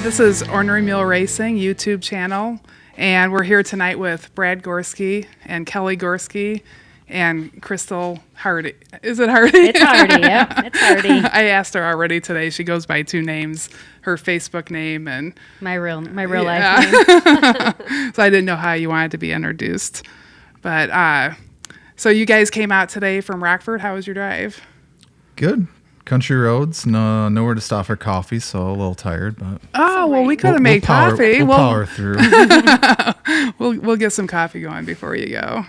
This is Ornery Mule Racing YouTube channel, and we're here tonight with Brad Gorski and Kelli Gorski and Crystal Hardy. Is it Hardy? It's Hardy, yep. It's Hardy. I asked her already today. She goes by two names, her Facebook name and My real life name. so I didn't know how you wanted to be introduced. But so you guys came out today from Rockford. How was your drive? Good. Country roads, nowhere to stop for coffee, so a little tired, but Well, we could have made coffee. We'll power through. We'll get some coffee going before you go.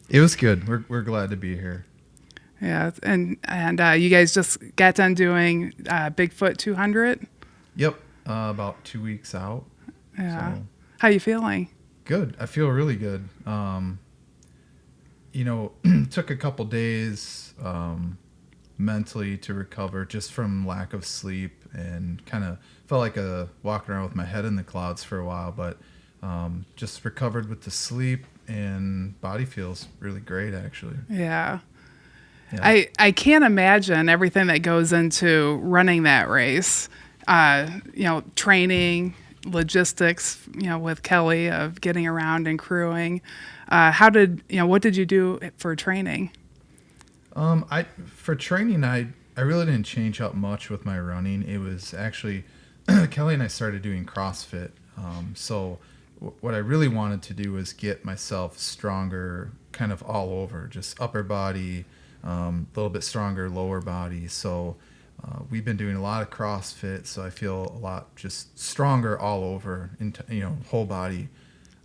It was good. We're glad to be here. Yeah, and you guys just got done doing Bigfoot 200. Yep, about 2 weeks out. Yeah. So. How you feeling? Good. I feel really good. Took a couple days mentally to recover just from lack of sleep, and kind of felt like walking around with my head in the clouds for a while, but just recovered with the sleep, and body feels really great actually. Yeah. I can't imagine everything that goes into running that race. Training, logistics, with Kelli of getting around and crewing. What did you do for training? For training, I really didn't change up much with my running. It was actually Kelli and I started doing CrossFit. So what I really wanted to do was get myself stronger, kind of all over, just upper body, a little bit stronger lower body. So we've been doing a lot of CrossFit, so I feel a lot just stronger all over, whole body.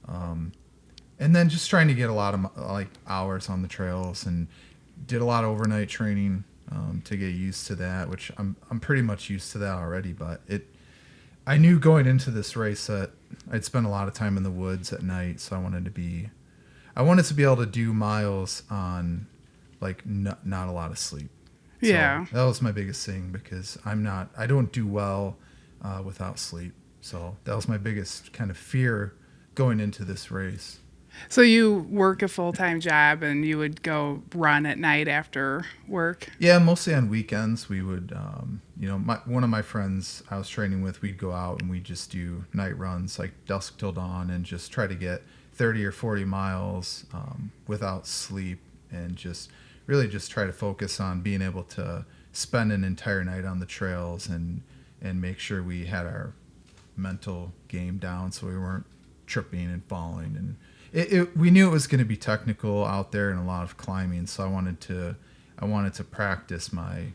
And then just trying to get a lot of hours on the trails, and did a lot of overnight training to get used to that, which I'm pretty much used to that already. But I knew going into this race that I'd spend a lot of time in the woods at night, so I wanted to be able to do miles on not a lot of sleep. So yeah, that was my biggest thing, because I don't do well without sleep. So that was my biggest kind of fear going into this race. So you work a full-time job, and you would go run at night after work? Yeah, mostly on weekends. We would, one of my friends I was training with, we'd go out and we'd just do night runs, like dusk till dawn, and just try to get 30 or 40 miles without sleep, and just try to focus on being able to spend an entire night on the trails, and make sure we had our mental game down so we weren't tripping and falling. And we knew it was going to be technical out there and a lot of climbing, so I wanted to practice my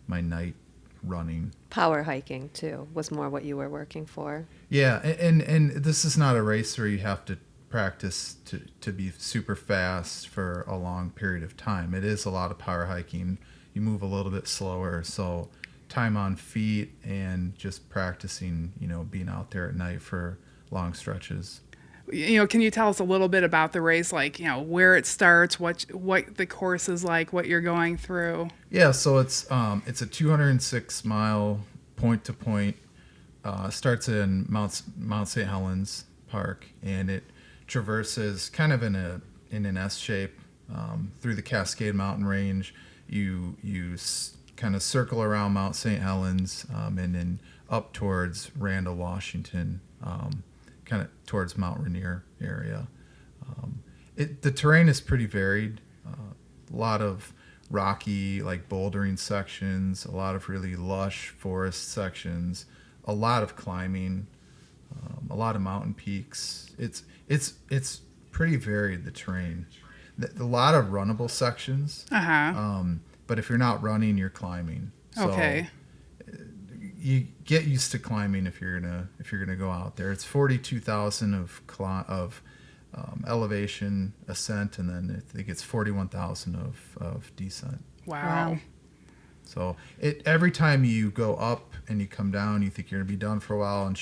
night running. Power hiking too was more what you were working for. Yeah, and this is not a race where you have to practice to be super fast for a long period of time. It is a lot of power hiking. You move a little bit slower, so time on feet and just practicing, being out there at night for long stretches. Can you tell us a little bit about the race, where it starts, what the course is like, what you're going through? Yeah, so it's a 206-mile point-to-point. Starts in Mount St. Helens Park, and it traverses kind of in an S shape through the Cascade Mountain Range. You kind of circle around Mount St. Helens, and then up towards Randall, Washington. Kind of towards Mount Rainier area. The terrain is pretty varied. A lot of rocky, bouldering sections, a lot of really lush forest sections, a lot of climbing, a lot of mountain peaks. It's pretty varied, the terrain. A lot of runnable sections. But if you're not running, you're climbing. So, okay. You get used to climbing if you're gonna go out there. It's 42,000 of elevation ascent, and then I think it's 41,000 of descent. Wow. So every time you go up and you come down, you think you're gonna be done for a while, and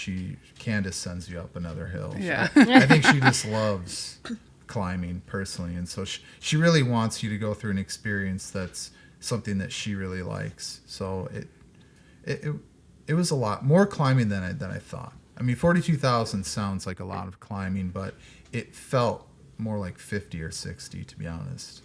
Candace sends you up another hill. Yeah. I think she just loves climbing personally, and so she really wants you to go through an experience that's something that she really likes. So it was a lot more climbing than I thought. I mean, 42,000 sounds like a lot of climbing, but it felt more like 50 or 60, to be honest.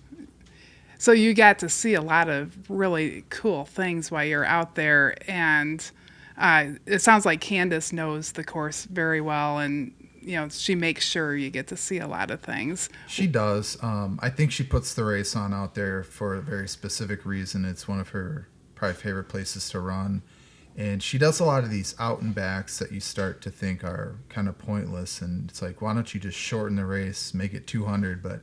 So you got to see a lot of really cool things while you're out there, and It sounds like Candace knows the course very well, and she makes sure you get to see a lot of things. She does. I think she puts the race on out there for a very specific reason. It's one of her probably favorite places to run. And she does a lot of these out and backs that you start to think are kind of pointless. And it's like, why don't you just shorten the race, make it 200? But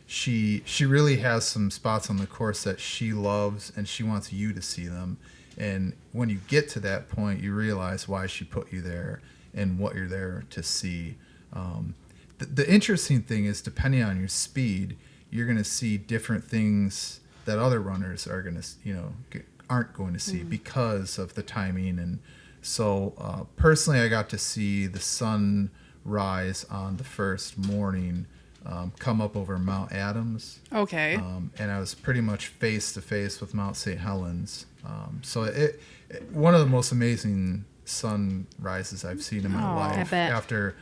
she really has some spots on the course that she loves, and she wants you to see them. And when you get to that point, you realize why she put you there and what you're there to see. The interesting thing is, depending on your speed, you're going to see different things that other runners are going to, aren't going to see because of the timing. And so personally, I got to see the sun rise on the first morning, come up over Mount Adams. Okay. And I was pretty much face to face with Mount St. Helens. So it one of the most amazing sunrises I've seen in my life. I bet. After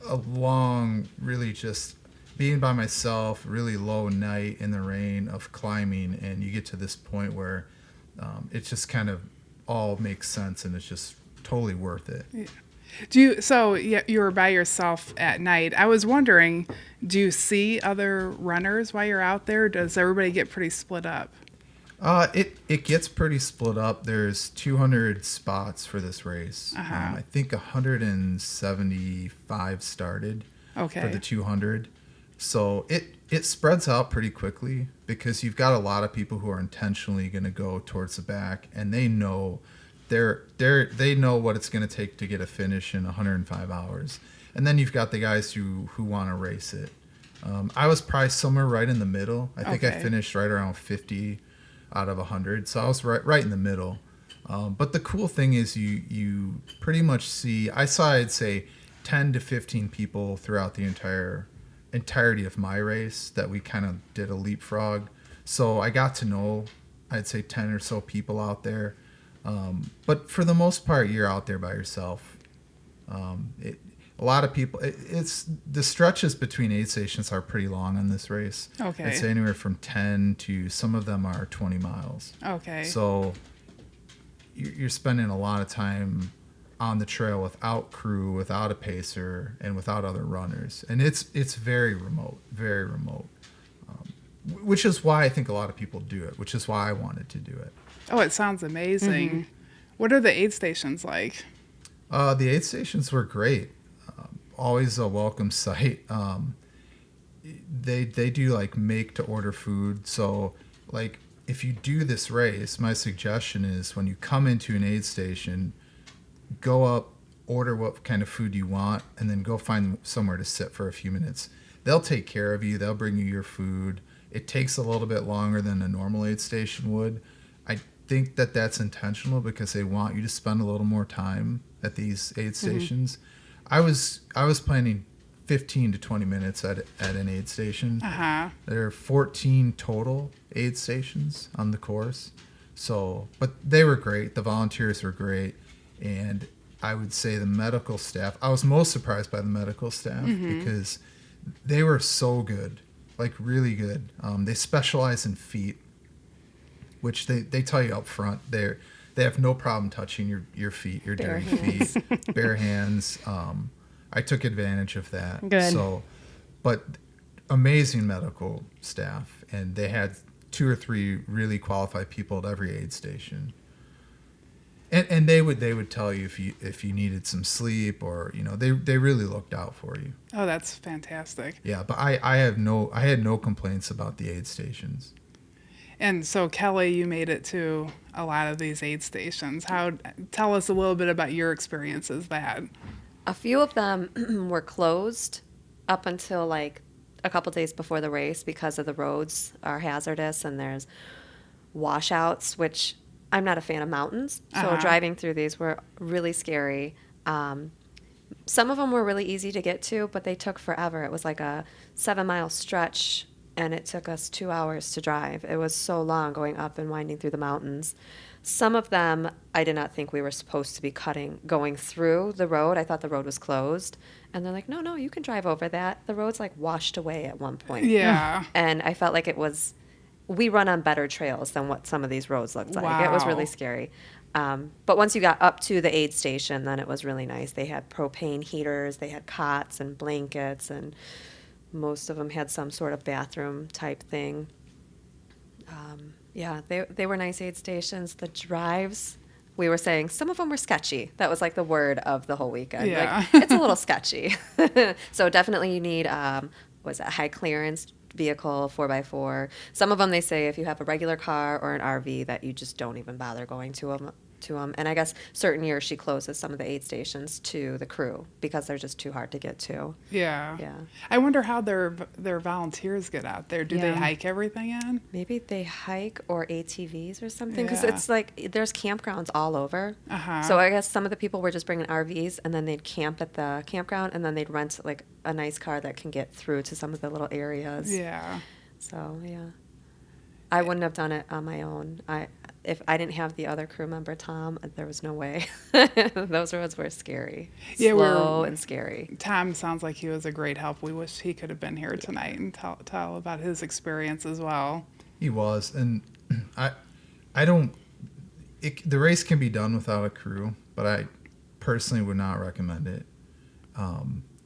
a long, really just being by myself, really low night in the rain of climbing, and you get to this point where it just kind of all makes sense, and it's just totally worth it. Yeah. You were by yourself at night. I was wondering, do you see other runners while you're out there? Does everybody get pretty split up? It gets pretty split up. There's 200 spots for this race. I think 175 started for the 200. So it spreads out pretty quickly because you've got a lot of people who are intentionally going to go towards the back, and they know they know what it's going to take to get a finish in 105 hours. And then you've got the guys who want to race it. I was probably somewhere right in the middle. I think I finished right around 50 out of 100, so I was right in the middle. But the cool thing is you pretty much see, I'd say 10 to 15 people throughout the entirety of my race that we kind of did a leapfrog. So I got to know, I'd say 10 or so people out there. But for the most part, you're out there by yourself. A lot of people, it's the stretches between aid stations are pretty long on this race. Okay. I'd say anywhere from 10 to some of them are 20 miles. Okay. So you're spending a lot of time on the trail without crew, without a pacer, and without other runners. And it's very remote, which is why I think a lot of people do it, which is why I wanted to do it. Oh, it sounds amazing. What are the aid stations like? The aid stations were great. Always a welcome sight. They do like make to order food. So like if you do this race, my suggestion is when you come into an aid station, go up, order what kind of food you want, and then go find somewhere to sit for a few minutes. They'll take care of you. They'll bring you your food. It takes a little bit longer than a normal aid station would. I think that that's intentional because they want you to spend a little more time at these aid stations. I was planning 15 to 20 minutes at an aid station. There are 14 total aid stations on the course. So, but they were great. The volunteers were great. And I would say the medical staff, I was most surprised by the medical staff because they were so good, like really good. They specialize in feet, which they tell you up front. They have no problem touching your feet, your dirty feet, bare hands. I took advantage of that. Good. So, but amazing medical staff, and they had 2 or 3 really qualified people at every aid station. And they would tell you if you needed some sleep, or they really looked out for you. Oh, that's fantastic. Yeah, but I had no complaints about the aid stations. And so, Kelly, you made it to a lot of these aid stations. Tell us a little bit about your experiences that. A few of them were closed up until like a couple days before the race because of the roads are hazardous and there's washouts, which I'm not a fan of mountains. So driving through these were really scary. Some of them were really easy to get to, but they took forever. It was like a 7-mile stretch, and it took us 2 hours to drive. It was so long going up and winding through the mountains. Some of them, I did not think we were supposed to be going through the road. I thought the road was closed. And they're like, no, you can drive over that. The road's like washed away at one point. Yeah. And I felt like we run on better trails than what some of these roads looked like. It was really scary. But once you got up to the aid station, then it was really nice. They had propane heaters, they had cots and blankets, and most of them had some sort of bathroom type thing. Yeah, they were nice aid stations. The drives, we were saying some of them were sketchy. That was like the word of the whole weekend. Yeah. Like, it's a little sketchy. So definitely you need, was it high clearance vehicle, 4x4. Some of them they say if you have a regular car or an RV that you just don't even bother going to them. And I guess certain years she closes some of the aid stations to the crew because they're just too hard to get to. Yeah. Yeah. I wonder how their volunteers get out there. Do they Yeah. hike everything in? Maybe they hike or ATVs or something because Yeah. it's like there's campgrounds all over. Uh-huh. So I guess some of the people were just bringing RVs and then they'd camp at the campground and then they'd rent like a nice car that can get through to some of the little areas. Yeah. So yeah, I wouldn't have done it on my own. If I didn't have the other crew member Tom, there was no way. Those roads were scary, Yeah, slow and scary. Tom sounds like he was a great help. We wish he could have been here tonight and tell about his experience as well. He was, and I don't. The race can be done without a crew, but I personally would not recommend it.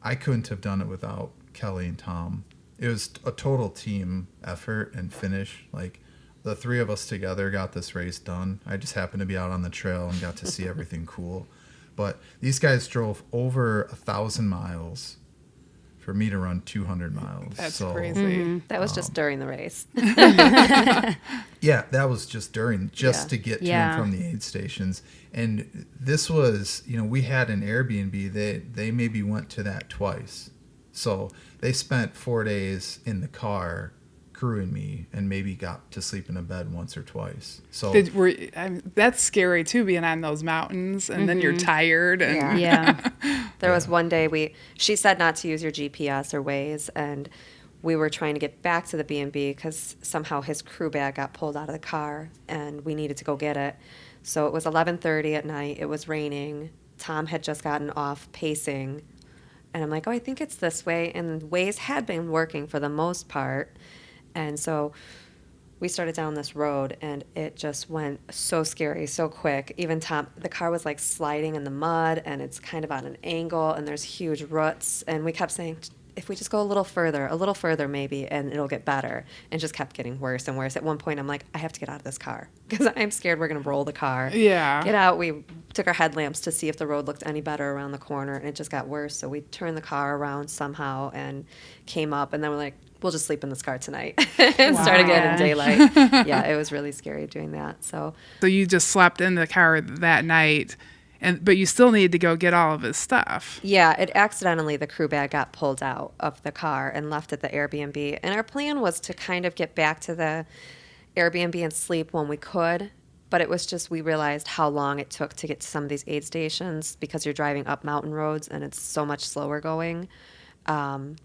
I couldn't have done it without Kelly and Tom. It was a total team effort and finish. Like the three of us together got this race done. I just happened to be out on the trail and got to see everything cool. But these guys drove over 1,000 miles for me to run 200 miles. That's so, crazy. That was just during the race. Yeah, that was just during, Yeah. to get to Yeah. and from the aid stations. And this was, we had an Airbnb. They maybe went to that twice. So they spent 4 days in the car crewing me and maybe got to sleep in a bed once or twice. So That's scary too, being on those mountains and then you're tired. And Yeah. Yeah. There was one day she said not to use your GPS or Waze, and we were trying to get back to the B&B because somehow his crew bag got pulled out of the car and we needed to go get it. So it was 11:30 at night. It was raining. Tom had just gotten off pacing. And I'm like, oh, I think it's this way. And Waze had been working for the most part. And so we started down this road and it just went so scary, so quick. Even Tom, the car was like sliding in the mud and it's kind of on an angle and there's huge roots. And we kept saying, if we just go a little further maybe, and it'll get better. And just kept getting worse and worse. At one point, I'm like, I have to get out of this car because I'm scared we're going to roll the car. Yeah. Get out. We took our headlamps to see if the road looked any better around the corner, and it just got worse. So we turned the car around somehow and came up, and then we're like, we'll just sleep in this car tonight and started getting Wow. daylight. Yeah, it was really scary doing that. So So you just slept in the car that night, but you still need to go get all of his stuff. yeah, the crew bag got pulled out of the car and left at the Airbnb. And our plan was to kind of get back to the Airbnb and sleep when we could. But it was just, we realized how long it took to get to some of these aid stations because you're driving up mountain roads and it's so much slower going. And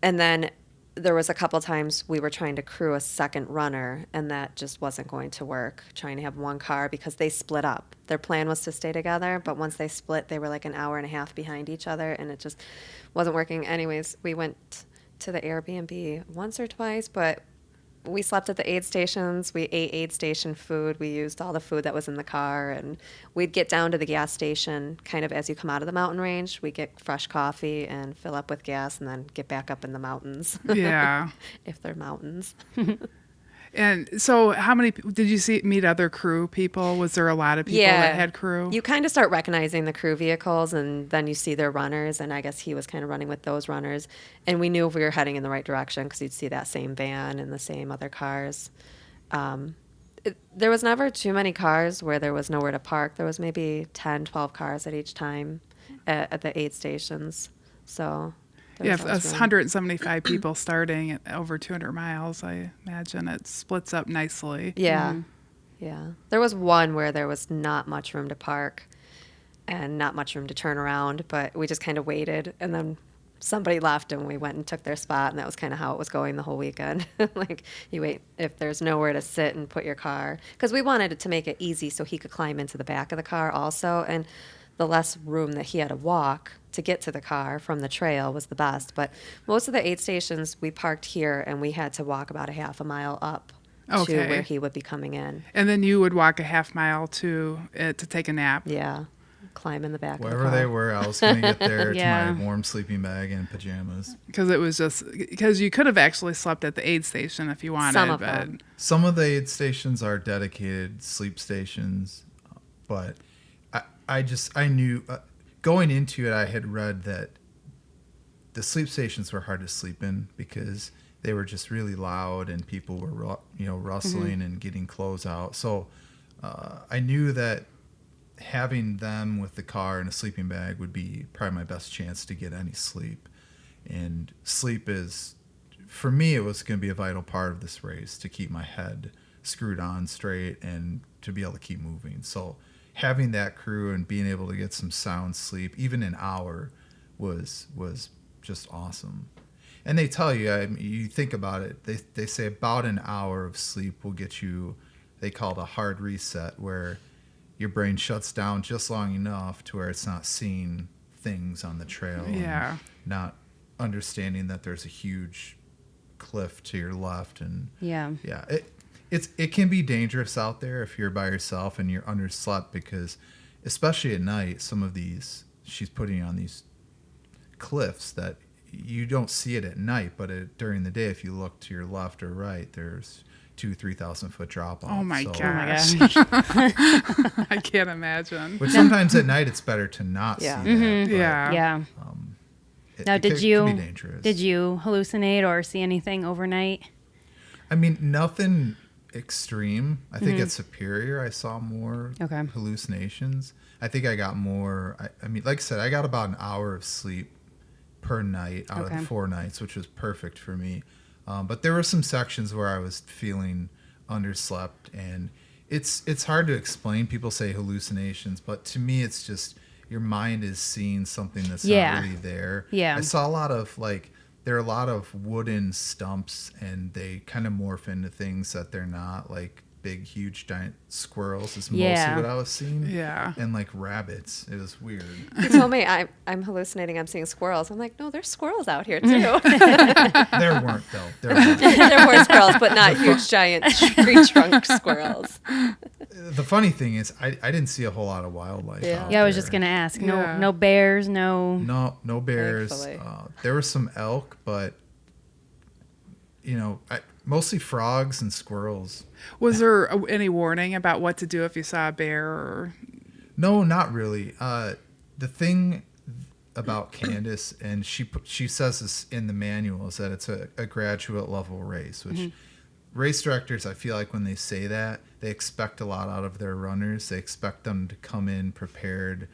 then there was a couple times we were trying to crew a second runner, and that just wasn't going to work, trying to have one car because they split up. Their plan was to stay together, but once they split, they were like an hour and a half behind each other, and it just wasn't working. Anyways, we went to the Airbnb once or twice, but we slept at the aid stations. We ate aid station food. We used all the food that was in the car, and we'd get down to the gas station kind of as you come out of the mountain range. We get fresh coffee and fill up with gas and then get back up in the mountains. Yeah. If they're mountains. And so how many did you meet other crew people? Was there a lot of people that had crew? You kind of start recognizing the crew vehicles, and then you see their runners, and I guess he was kind of running with those runners. And we knew if we were heading in the right direction because you'd see that same van and the same other cars. There was never too many cars where there was nowhere to park. There was maybe 10, 12 cars at each time at the aid stations. So there Yeah, was always room. 175 people starting at over 200 miles. I imagine it splits up nicely. Yeah. Yeah. There was one where there was not much room to park and not much room to turn around, but we just kind of waited, and then somebody left and we went and took their spot, and that was kind of how it was going the whole weekend. Like, you wait if there's nowhere to sit and put your car, because we wanted it to make it easy so he could climb into the back of the car also, and the less room that he had to walk to get to the car from the trail was the best. But most of the aid stations we parked here, and we had to walk about a half a mile up to Okay. where he would be coming in. And then you would walk a half mile to take a nap. Yeah, climb in the back of Wherever the car. they were, I was going to get there Yeah. to my warm sleeping bag and pajamas. Because you could have actually slept at the aid station if you wanted. Some of but them. Some of the aid stations are dedicated sleep stations, but I knew going into it, I had read that the sleep stations were hard to sleep in because they were just really loud and people were rustling and getting clothes out. So I knew that having them with the car and a sleeping bag would be probably my best chance to get any sleep. And sleep is, for me, it was going to be a vital part of this race to keep my head screwed on straight and to be able to keep moving. So having that crew and being able to get some sound sleep, even an hour, was just awesome. And they tell you, you think about it, they say about an hour of sleep will get you, they call it a hard reset, where your brain shuts down just long enough to where it's not seeing things on the trail. Yeah. And not understanding that there's a huge cliff to your left. And Yeah. it can be dangerous out there if you're by yourself and you're underslept, because especially at night, some of these, she's putting on these cliffs that you don't see it at night, but during the day, if you look to your left or right, there's 3,000 foot drop off. Oh my Oh my gosh. gosh. I can't imagine. Which sometimes at night it's better to not Yeah. see that. but Yeah. Yeah. Now, it did could you be dangerous. did you hallucinate or see anything overnight? I mean, nothing extreme. I think at Superior I saw more Okay. hallucinations. I think I got more. I mean, like I said, I got about an hour of sleep per night out of Okay. the 4 nights, which was perfect for me. But there were some sections where I was feeling underslept, and it's hard to explain. People say hallucinations, but to me, it's just your mind is seeing something that's Yeah. not really there. Yeah. I saw a lot of there are a lot of wooden stumps, and they kind of morph into things that they're not, like big, huge, giant squirrels is mostly Yeah. what I was seeing. Yeah. And like rabbits. It was weird. He told me I'm hallucinating. I'm seeing squirrels. I'm like, no, there's squirrels out here too. There weren't, though. There weren't. There were squirrels, but not huge, giant tree trunk squirrels. The funny thing is, I didn't see a whole lot of wildlife. Yeah. out Yeah, I was there. just gonna ask. Yeah. No bears, no. No bears. Thankfully. There were some elk, but mostly frogs and squirrels. Was there any warning about what to do if you saw a bear? Or... No, not really. The thing about Candace, and she says this in the manual, is that it's a graduate level race, which race directors, I feel like when they say that, they expect a lot out of their runners. They expect them to come in prepared,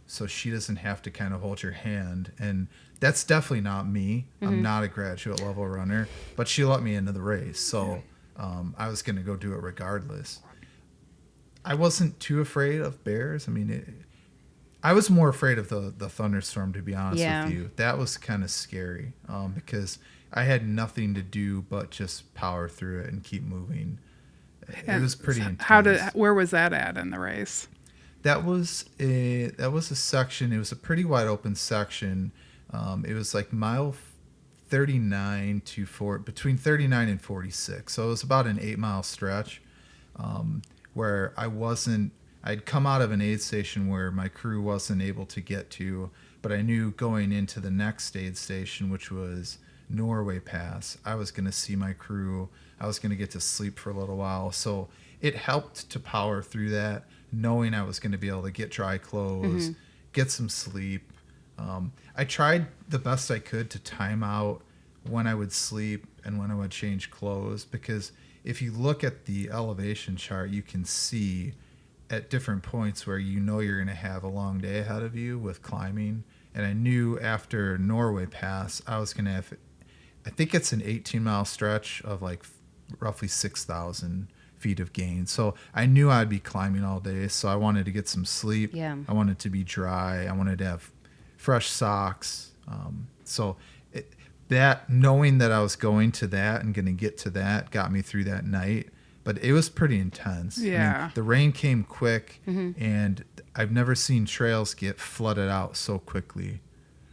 so she doesn't have to kind of hold your hand. And that's definitely not me. I'm not a graduate level runner, but she let me into the race, so I was going to go do it regardless. I wasn't too afraid of bears. I mean, I was more afraid of the thunderstorm, to be honest Yeah. with you. That was kind of scary because I had nothing to do but just power through it and keep moving. It was pretty intense. Where was that at in the race? That was a section. It was a pretty wide open section. It was like mile 39 to between 39 and 46. So it was about an 8-mile stretch where I'd come out of an aid station where my crew wasn't able to get to, but I knew going into the next aid station, which was Norway Pass, I was going to see my crew. I was going to get to sleep for a little while. So it helped to power through that, knowing I was going to be able to get dry clothes, get some sleep. I tried the best I could to time out when I would sleep and when I would change clothes, because if you look at the elevation chart, you can see at different points where you're going to have a long day ahead of you with climbing. And I knew after Norway Pass, I was going to have, I think it's an 18-mile stretch of like roughly 6,000 feet of gain. So I knew I'd be climbing all day. So I wanted to get some sleep. Yeah. I wanted to be dry. I wanted to have fresh socks. That knowing that I was going to that and going to get to that got me through that night. But it was pretty intense. Yeah. I mean, the rain came quick, and I've never seen trails get flooded out so quickly.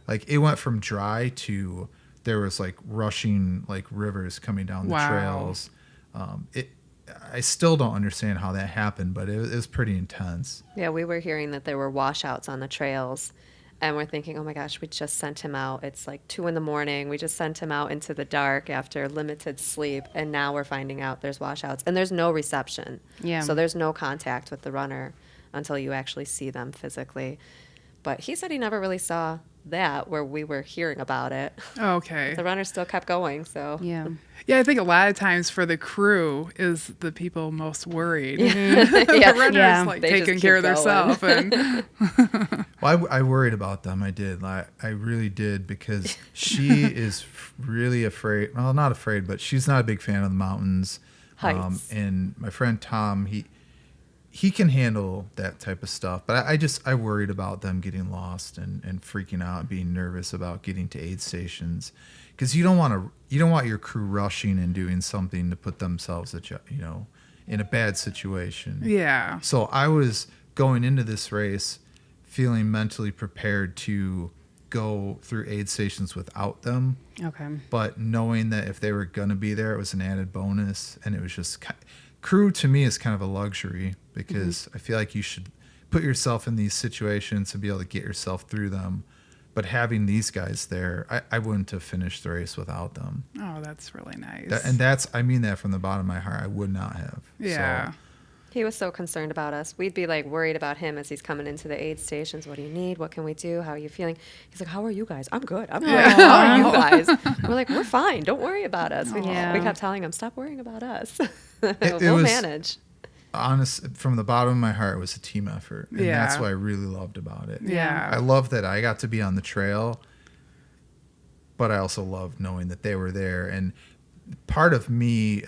Like, it went from dry to there was like rushing like rivers coming down the Wow. trails. I still don't understand how that happened, but it was pretty intense. Yeah, we were hearing that there were washouts on the trails, and we're thinking, oh my gosh, we just sent him out. It's like 2 a.m. We just sent him out into the dark after limited sleep, and now we're finding out there's washouts, and there's no reception. Yeah. So there's no contact with the runner until you actually see them physically. But he said he never really saw that where we were hearing about it. Okay. The runner still kept going, so. Yeah. Yeah, I think a lot of times for the crew is the people most worried. Yeah. The runner's Yeah. like They just taking keep care of going. themselves. And Well, I worried about them. I did. I really did, because she is really afraid. Well, not afraid, but she's not a big fan of the mountains. Heights. And my friend Tom, he can handle that type of stuff, but I worried about them getting lost and freaking out and being nervous about getting to aid stations, because you don't want your crew rushing and doing something to put themselves in a bad situation. yeah. So I was going into this race feeling mentally prepared to go through aid stations without them, Okay. but knowing that if they were going to be there, it was an added bonus. And it was just crew to me is kind of a luxury, because I feel like you should put yourself in these situations and be able to get yourself through them. But having these guys there, I wouldn't have finished the race without them. Oh, that's really nice. I mean that from the bottom of my heart. I would not have. yeah. So, He was so concerned about us. We'd be like worried about him as he's coming into the aid stations. What do you need? What can we do? How are you feeling? He's like, how are you guys? I'm good. I'm good. How are you guys? We're like, we're fine. Don't worry about us. We Yeah. kept telling him, stop worrying about us. It We'll was- manage. honest, from the bottom of my heart, it was a team effort. And Yeah. that's what I really loved about it. Yeah. I love that I got to be on the trail, but I also loved knowing that they were there. And part of me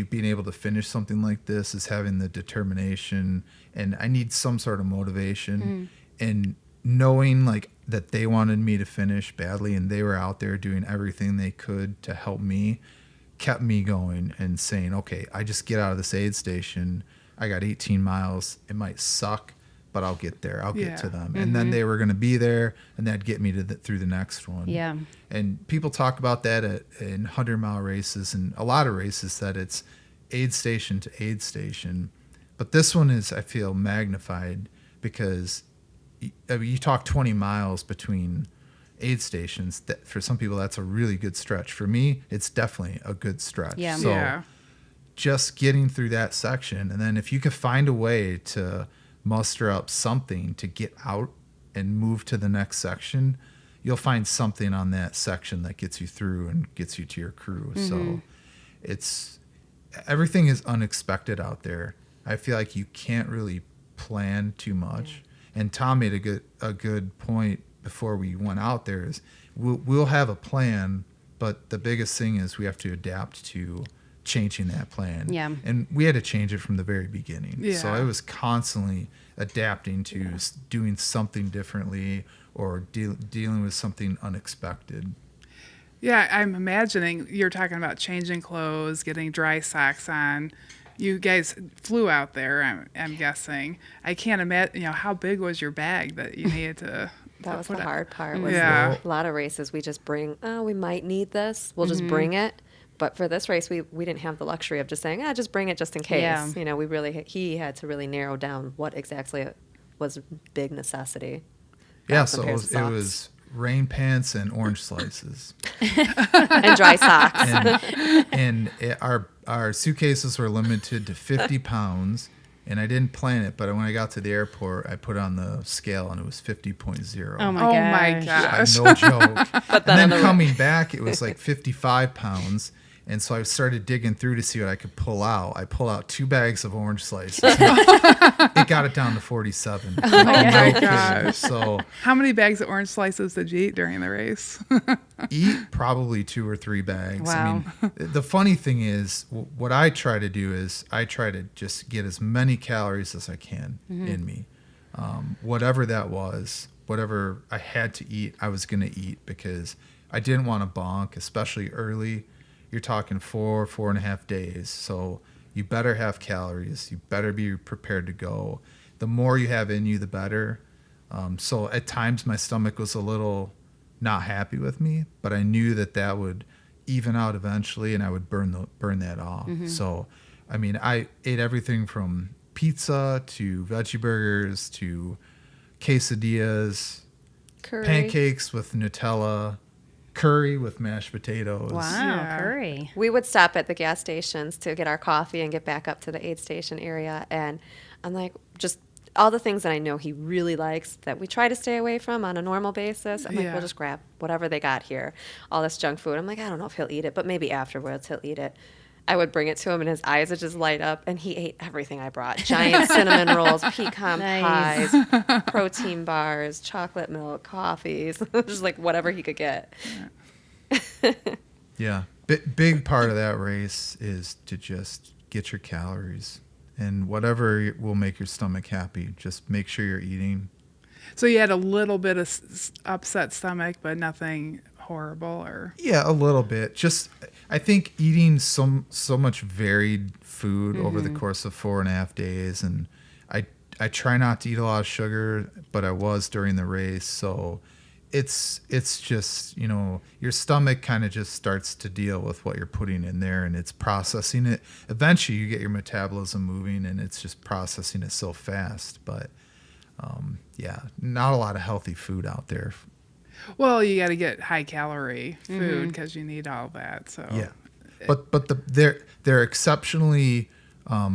being able to finish something like this is having the determination, and I need some sort of motivation. And knowing like that they wanted me to finish badly, and they were out there doing everything they could to help me, kept me going and saying, okay, I just get out of this aid station. I got 18 miles. It might suck, but I'll get there. I'll get to Yeah. them. And then they were going to be there, and that'd get me to through the next one. Yeah. And people talk about that in 100-mile races and a lot of races, that it's aid station to aid station. But this one is, I feel, magnified, because you talk 20 miles between aid stations. That for some people, that's a really good stretch. For me, it's definitely a good stretch. Yeah. So yeah. just getting through that section, and then if you could find a way to muster up something to get out and move to the next section, you'll find something on that section that gets you through and gets you to your crew. So everything is unexpected out there. I feel like you can't really plan too much. And Tom made a good point before we went out there, is we'll have a plan, but the biggest thing is we have to adapt to changing that plan. Yeah. And we had to change it from the very beginning. So Yeah. I was constantly adapting to doing something differently, or dealing with something unexpected. Yeah, I'm imagining you're talking about changing clothes, getting dry socks on. You guys flew out there, I'm guessing. I can't imagine, how big was your bag that you needed to That was put the on? hard part. Was Yeah. a lot of races we just bring, we might need this. We'll just bring it. But for this race, we didn't have the luxury of just saying, just bring it just in case. Yeah. He had to really narrow down what exactly was big necessity. Yeah, 1,000 so pairs of socks. it was rain pants and orange slices. And dry socks. And our suitcases were limited to 50 pounds, and I didn't plan it, but when I got to the airport, I put on the scale, and it was 50.0. Oh my Oh gosh. my gosh. No joke. But And then coming back, it was like 55 pounds. And so I started digging through to see what I could pull out. I pulled out 2 bags of orange slices. It got it down to 47. Oh my gosh. So How many bags of orange slices did you eat during the race? eat probably 2 or 3 bags. I Wow. mean, the funny thing is, what I try to do is I try to just get as many calories as I can in me. Whatever that was, whatever I had to eat, I was going to eat, because I didn't want to bonk, especially early. You're talking 4.5 days. So you better have calories. You better be prepared to go. The more you have in you, the better. So at times my stomach was a little not happy with me, but I knew that would even out eventually, and I would burn that off. So, I mean, I ate everything from pizza to veggie burgers to quesadillas, Curry. pancakes with Nutella, curry with mashed potatoes. Wow, Yeah. curry. We would stop at the gas stations to get our coffee and get back up to the aid station area. And I'm like, just all the things that I know he really likes that we try to stay away from on a normal basis. I'm like, Yeah. we'll just grab whatever they got here, all this junk food. I'm like, I don't know if he'll eat it, but maybe afterwards he'll eat it. I would bring it to him and his eyes would just light up, and he ate everything I brought. Giant cinnamon rolls, pecan Nice. pies, protein bars, chocolate milk, coffees, just like whatever he could get. Yeah. Big part of that race is to just get your calories, and whatever will make your stomach happy. Just make sure you're eating. So you had a little bit of upset stomach, but nothing horrible, or Yeah, a little bit. Just, I think eating so much varied food over the course of 4.5 days, and I try not to eat a lot of sugar, but I was during the race, so it's just, you know, your stomach kind of just starts to deal with what you're putting in there, and it's processing it. Eventually, you get your metabolism moving, and it's just processing it so fast. But yeah, not a lot of healthy food out there. well, you got to get high calorie food because you need all that. So Yeah, but they're exceptionally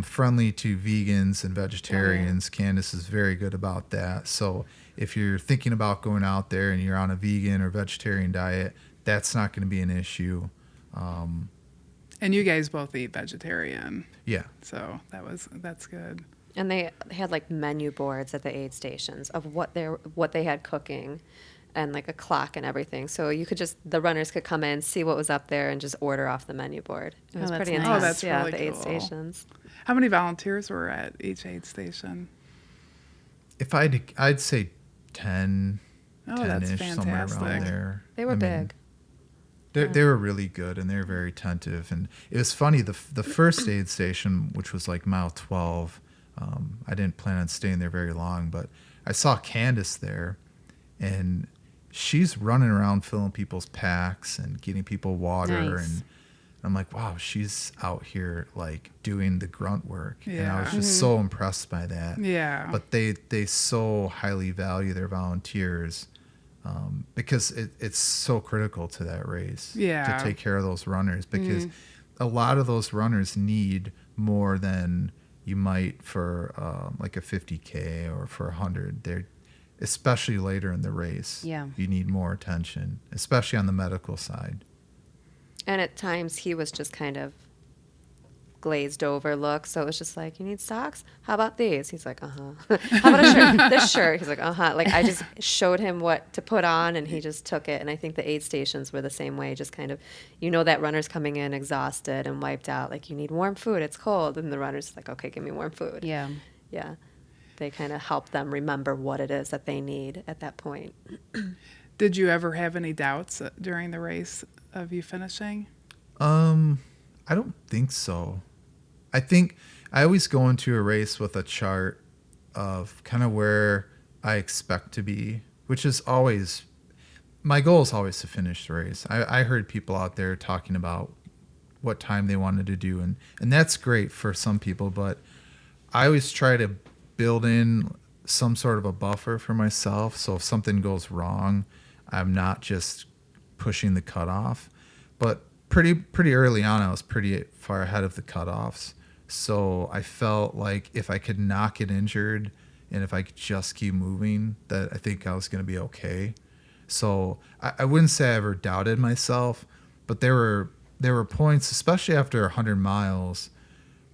friendly to vegans and vegetarians. Candace is very good about that. So if you're thinking about going out there and you're on a vegan or vegetarian diet, that's not going to be an issue. and you guys both eat vegetarian, Yeah, so that's good. And they had like menu boards at the aid stations of what they had cooking, and like a clock and everything. So you could the runners could come in, see what was up there, and just order off the menu board. It was Oh, that's pretty nice. intense. Oh, that's yeah, really the aid cool. stations. How many volunteers were at each aid station? if I'd say 10, Oh, that's 10-ish, somewhere around fantastic. there. They were I mean, big. They were really good, and they were very attentive. And it was funny, the first aid station, which was like mile 12, I didn't plan on staying there very long, but I saw Candace there, and she's running around filling people's packs and getting people water. Nice. And I'm like, wow, she's out here like doing the grunt work. And I was Yeah. just so impressed by that. Yeah. But they so highly value their volunteers, because it's so critical to that race. Yeah. To take care of those runners, because a lot of those runners need more than you might for like a 50K or for 100. They're especially later in the race. Yeah. You need more attention, especially on the medical side. And at times he was just kind of glazed over look. So it was just like, you need socks? How about these? He's like, uh-huh. How about a shirt? This shirt? He's like, uh-huh. Like I just showed him what to put on, and he just took it. And I think the aid stations were the same way, just kind of, you know, that runner's coming in exhausted and wiped out. Like, you need warm food. It's cold. And the runner's like, okay, give me warm food. Yeah. Yeah. They kind of help them remember what it is that they need at that point. Did you ever have any doubts during the race of you finishing? I don't think so. I think I always go into a race with a chart of kind of where I expect to be, which is always, my goal is always to finish the race. I heard people out there talking about what time they wanted to do, and that's great for some people, but I always try to build in some sort of a buffer for myself, so if something goes wrong, I'm not just pushing the cutoff. But pretty early on, I was pretty far ahead of the cutoffs, so I felt like if I could not get injured and if I could just keep moving, that I think I was going to be okay. So I wouldn't say I ever doubted myself, but there were points, especially after 100 miles,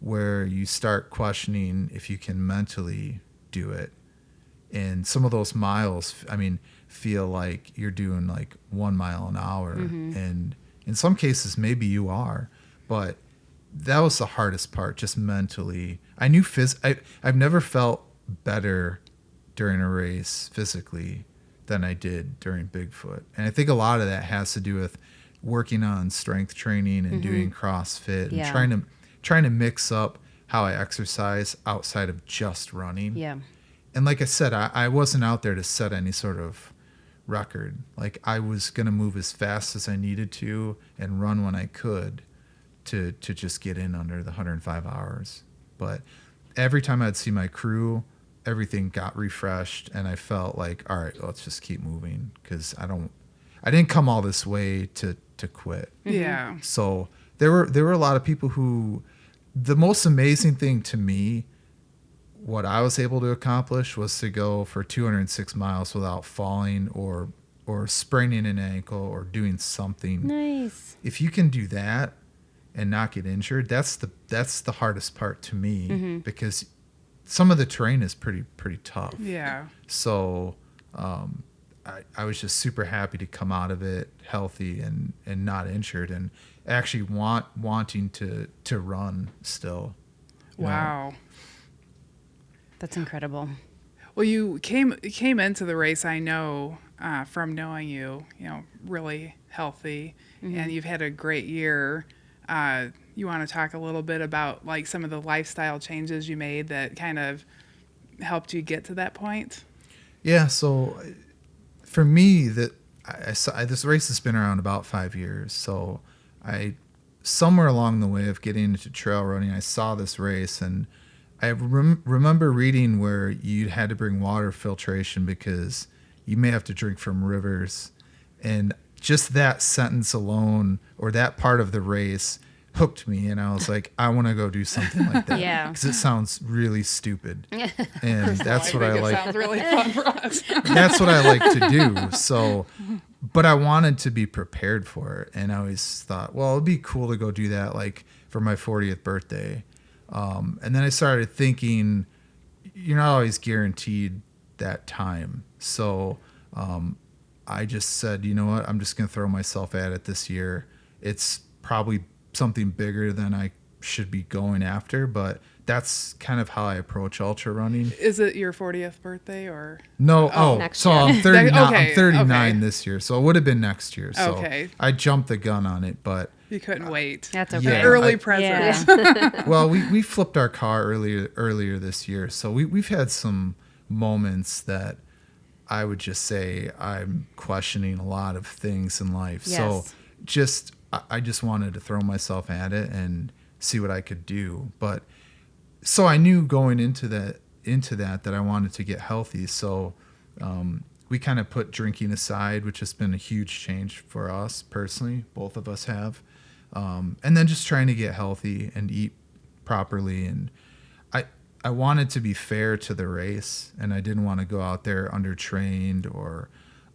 where you start questioning if you can mentally do it. And some of those miles, I mean, feel like you're doing like 1 mile an hour. And in some cases, maybe you are. But that was the hardest part, just mentally. I knew I've never felt better during a race physically than I did during Bigfoot. And I think a lot of that has to do with working on strength training and doing CrossFit and Yeah. trying to mix up how I exercise outside of just running. Yeah. And like I said, I wasn't out there to set any sort of record. Like I was going to move as fast as I needed to and run when I could to just get in under the 105 hours. But every time I'd see my crew, everything got refreshed and I felt like, all right, let's just keep moving, because I didn't come all this way to quit. Yeah. So there were a lot of people who, the most amazing thing to me, what I was able to accomplish was to go for 206 miles without falling or spraining an ankle or doing something. Nice. If you can do that and not get injured, that's the hardest part to me, because some of the terrain is pretty tough. Yeah. So I was just super happy to come out of it healthy and not injured, and actually wanting to run still. you know. Wow. That's incredible. Well, you came into the race, I know, from knowing you, really healthy, and you've had a great year. You want to talk a little bit about like some of the lifestyle changes you made that kind of helped you get to that point? Yeah. So for me, that this race has been around about 5 years. So somewhere along the way of getting into trail running, I saw this race, and I remember reading where you had to bring water filtration because you may have to drink from rivers. And just that sentence alone, or that part of the race, hooked me. And I was like, I want to go do something like that. Yeah. Because it sounds really stupid. And that's what I think like. It sounds really fun for us. That's what I like to do. So, but I wanted to be prepared for it. And I always thought, well, it'd be cool to go do that like for my 40th birthday. And then I started thinking, you're not always guaranteed that time. So I just said, you know what, I'm just going to throw myself at it this year. It's probably something bigger than I should be going after, but that's kind of how I approach ultra running. Is it your 40th birthday or? No, Next so year. I'm 39. Okay, I'm 39 okay. this year, so it would have been next year. So Okay. I jumped the gun on it, but You couldn't wait. That's Yeah. okay. Early I- present. Yeah. well, we flipped our car earlier this year, so we've had some moments that I would just say I'm questioning a lot of things in life. So Yes. I just wanted to throw myself at it and see what I could do. But so I knew going into that I wanted to get healthy. So we kind of put drinking aside, which has been a huge change for us personally. Both of us have. And then just trying to get healthy and eat properly. And I wanted to be fair to the race, and I didn't want to go out there undertrained or,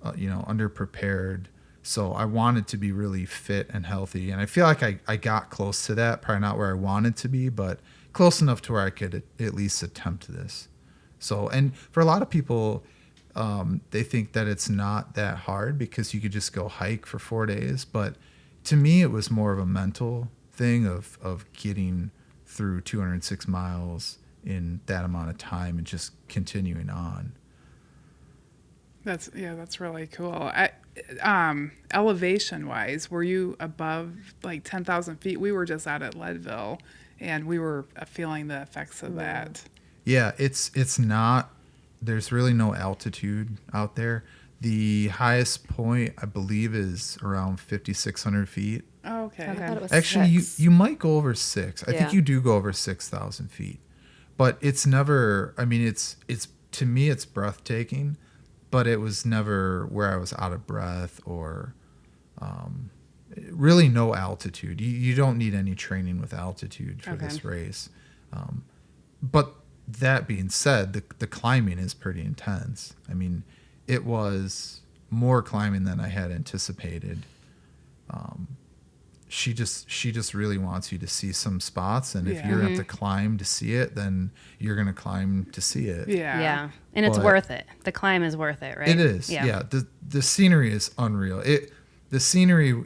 underprepared. So I wanted to be really fit and healthy. And I feel like I got close to that, probably not where I wanted to be, but close enough to where I could at least attempt this. So, and for a lot of people, they think that it's not that hard because you could just go hike for 4 days. But to me, it was more of a mental thing of getting through 206 miles in that amount of time and just continuing on. That's really cool. Elevation wise, were you above like 10,000 feet? We were just out at Leadville, and we were feeling the effects of that. Yeah, it's not, there's really no altitude out there. The highest point, I believe, is around 5,600 feet. Oh, okay. I thought it was Actually, 6. you might go over 6. I think Yeah. you do go over 6,000 feet. But it's never, I mean, it's to me, it's breathtaking, but it was never where I was out of breath or really no altitude. You don't need any training with altitude for this race. But that being said, the climbing is pretty intense. I mean, it was more climbing than I had anticipated. She just really wants you to see some spots, and if Yeah. you're going to have to climb to see it, then you're going to climb to see it. Yeah. Yeah. And it's But- worth it. The climb is worth it, right? It is. Yeah. The scenery is unreal. The scenery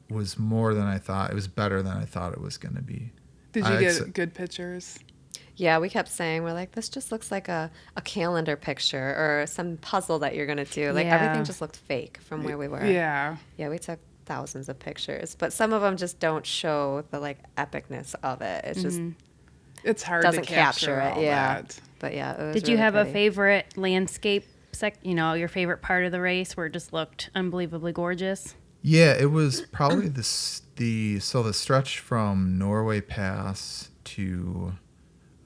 was more than I thought. It was better than I thought it was going to be. Did you I get accept- good pictures? Yeah, we kept saying, we're like, this just looks like a calendar picture or some puzzle that you're going to do. Like, Yeah. everything just looked fake from where we were. Yeah. Yeah, we took thousands of pictures, but some of them just don't show the, like, epicness of it. It's just, It's hard Doesn't to capture capture it, all yeah. that. but yeah, it was Did you really have a pretty. favorite landscape your favorite part of the race where it just looked unbelievably gorgeous? Yeah, it was probably the stretch from Norway Pass to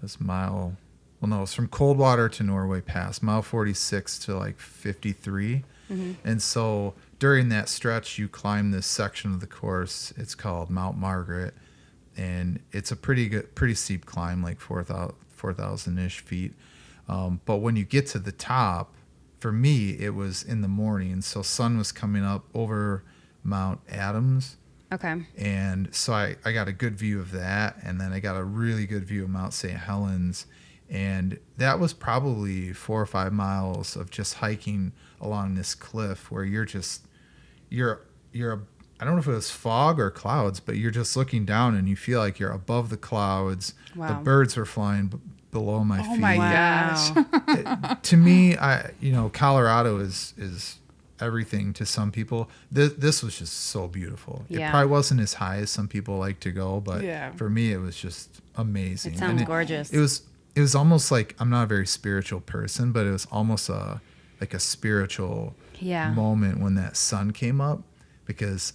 this mile. Well, no, it's from Coldwater to Norway Pass, mile 46 to like 53. And so during that stretch, you climb this section of the course. It's called Mount Margaret, and it's a pretty steep climb, like 4,000-ish feet. But when you get to the top, for me, it was in the morning, so sun was coming up over Mount Adams. Okay. And so I got a good view of that, and then I got a really good view of Mount St. Helens. And that was probably 4 or 5 miles of just hiking along this cliff where you're I don't know if it was fog or clouds, but you're just looking down and you feel like you're above the clouds. Wow. The birds are flying below my feet. Oh my gosh. To me, Colorado is everything to some people. This was just so beautiful. Yeah. It probably wasn't as high as some people like to go, but Yeah. for me, it was just amazing. It sounds gorgeous. It was almost like, I'm not a very spiritual person, but it was almost like a spiritual moment when that sun came up, because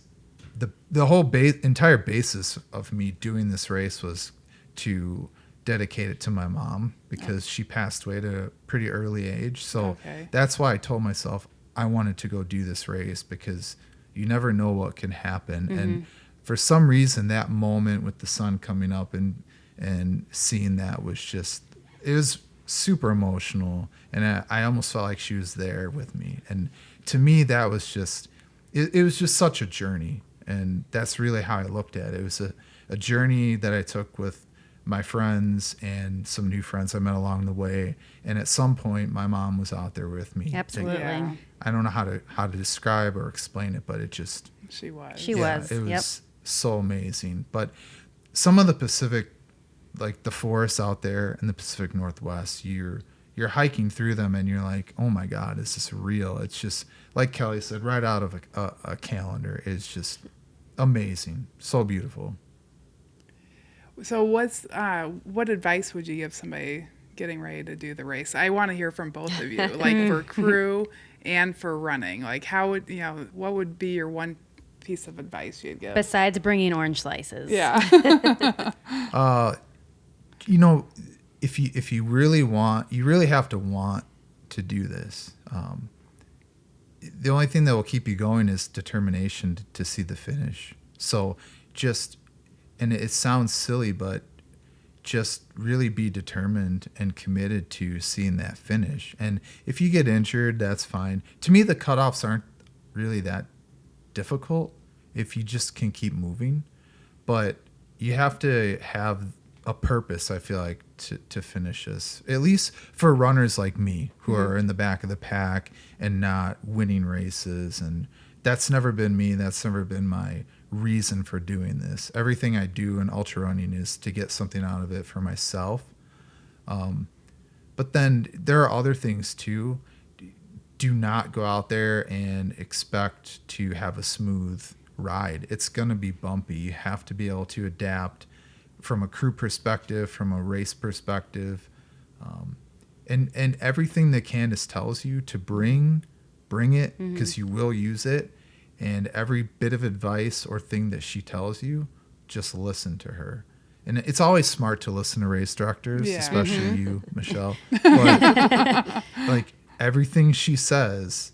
the whole entire basis of me doing this race was to dedicate it to my mom, because she passed away at a pretty early age. So that's why I told myself I wanted to go do this race, because you never know what can happen. And for some reason, that moment with the sun coming up and seeing that was just, it was super emotional, and I almost felt like she was there with me. And to me, that was just, it was just such a journey, and that's really how I looked at it. It was a journey that I took with my friends and some new friends I met along the way, and at some point, my mom was out there with me. Absolutely. Yeah. I don't know how to describe or explain it, but it just, She was. She was. it was Yep. so amazing. But some of the Pacific, like the forests out there in the Pacific Northwest, you're hiking through them and you're like, oh my God, is this real? It's just, like Kelly said, right out of a calendar. It's just amazing. So beautiful. So what advice would you give somebody getting ready to do the race? I want to hear from both of you, like for crew and for running. Like what would be your one piece of advice you'd give? Besides bringing orange slices. Yeah. If you really want, you really have to want to do this. The only thing that will keep you going is determination to see the finish. So and it sounds silly, but just really be determined and committed to seeing that finish. And if you get injured, that's fine. To me, the cutoffs aren't really that difficult if you just can keep moving. But you have to have a purpose, I feel like, to finish this. At least for runners like me, who are in the back of the pack and not winning races. And that's never been me. That's never been my reason for doing this. Everything I do in ultra running is to get something out of it for myself. But then there are other things too. Do not go out there and expect to have a smooth ride. It's going to be bumpy. You have to be able to adapt from a crew perspective, from a race perspective. And everything that Candace tells you to bring it, because you will use it. And every bit of advice or thing that she tells you, just listen to her. And it's always smart to listen to race directors, especially you, Michelle. But like everything she says,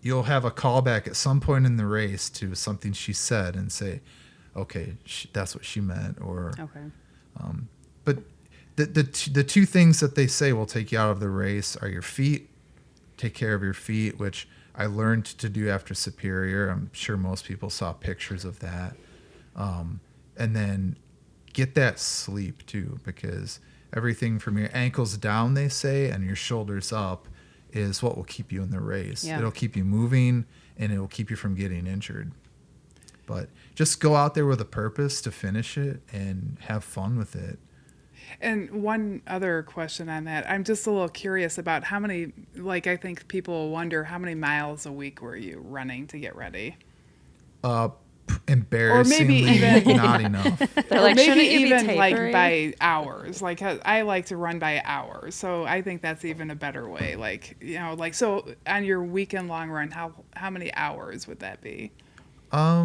you'll have a callback at some point in the race to something she said and say, okay, that's what she meant. Or but the two things that they say will take you out of the race are your feet. Take care of your feet, which I learned to do after Superior. I'm sure most people saw pictures of that. And then get that sleep too, because everything from your ankles down, they say, and your shoulders up is what will keep you in the race. Yeah. It'll keep you moving, and it will keep you from getting injured. But just go out there with a purpose to finish it and have fun with it. And one other question on that. I'm just a little curious about how many, like I think people wonder, how many miles a week were you running to get ready? embarrassingly even- not enough. They're Or like, maybe shouldn't you be even like tapering? by hours. Like I like to run by hours, so I think that's even a better way. Like like so on your weekend long run, how many hours would that be? I